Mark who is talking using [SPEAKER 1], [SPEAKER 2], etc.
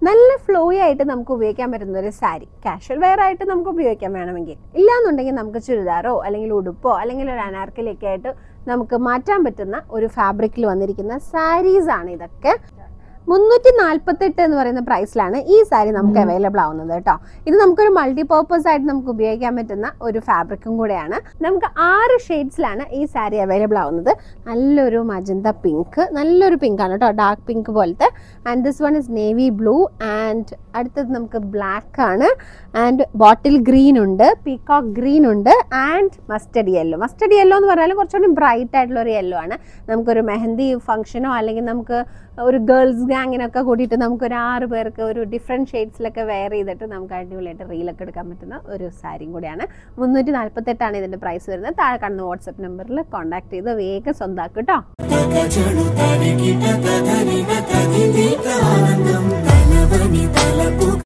[SPEAKER 1] നല്ല ഫ്ലോയി ആയിട്ട് നമുക്ക് ഉപയോഗിക്കാൻ പറ്റുന്ന ഒരു സാരി, കാഷ്വൽ വെയർ ആയിട്ട് നമുക്ക് ഉപയോഗിക്കാൻ വേണമെങ്കിൽ. ഇല്ലാന്നുണ്ടെങ്കിൽ നമുക്ക് ചുരിദാറോ അല്ലെങ്കിൽ ഉടുപ്പോ അല്ലെങ്കിൽ ഒരു അനാർക്കലിയൊക്കെ ആയിട്ട് നമുക്ക് മാറ്റാൻ പറ്റുന്ന ഒരു ഫാബ്രിക്കിൽ വന്നിരിക്കുന്ന സാരീസ് ആണ് ഇതൊക്കെ. 348 എന്ന് പറയുന്ന പ്രൈസിലാണ് ഈ സാരി നമുക്ക് അവൈലബിൾ ആവുന്നത് കേട്ടോ. ഇത് നമുക്കൊരു മൾട്ടിപർപ്പസ് ആയിട്ട് നമുക്ക് ഉപയോഗിക്കാൻ പറ്റുന്ന ഒരു ഫാബ്രിക്കും കൂടെയാണ്. നമുക്ക് 6 ഷെയ്ഡ്സിലാണ് ഈ സാരി അവൈലബിൾ ആവുന്നത്. നല്ലൊരു മജന്ത പിങ്ക്, നല്ലൊരു പിങ്ക് ആണ് കേട്ടോ, ഡാർക്ക് പിങ്ക് പോലത്തെ. And this one is navy blue and അടുത്തത് നമുക്ക് ബ്ലാക്ക് ആണ്. ആൻഡ് ബോട്ടിൽ ഗ്രീൻ ഉണ്ട്, പീകോക്ക് ഗ്രീൻ ഉണ്ട് and mustard yellow. Mustard yellow എന്ന് പറഞ്ഞാൽ കുറച്ചുകൂടി ബ്രൈറ്റ് ആയിട്ടുള്ള ഒരു യെല്ലോ ആണ്. നമുക്കൊരു മെഹന്തി ഫംഗ്ഷനോ അല്ലെങ്കിൽ നമുക്ക് ഒരു ഗേൾസ് ഗാങ്ങിനൊക്കെ കൂട്ടിയിട്ട് നമുക്കൊരു 6 പേർക്ക് ഒരു ഡിഫറെൻറ്റ് ഷെയ്ഡ്സിലൊക്കെ വെയർ ചെയ്തിട്ട് നമുക്ക് അടിപൊളിയായിട്ട് റീലൊക്കെ എടുക്കാൻ പറ്റുന്ന ഒരു സാരിയും കൂടിയാണ്. 348 ഇതിൻ്റെ പ്രൈസ് വരുന്നത്. താഴെ കാണുന്ന വാട്സപ്പ് നമ്പറിൽ കോൺടാക്ട് ചെയ്ത് വേഗം സ്വന്തമാക്കും കേട്ടോ.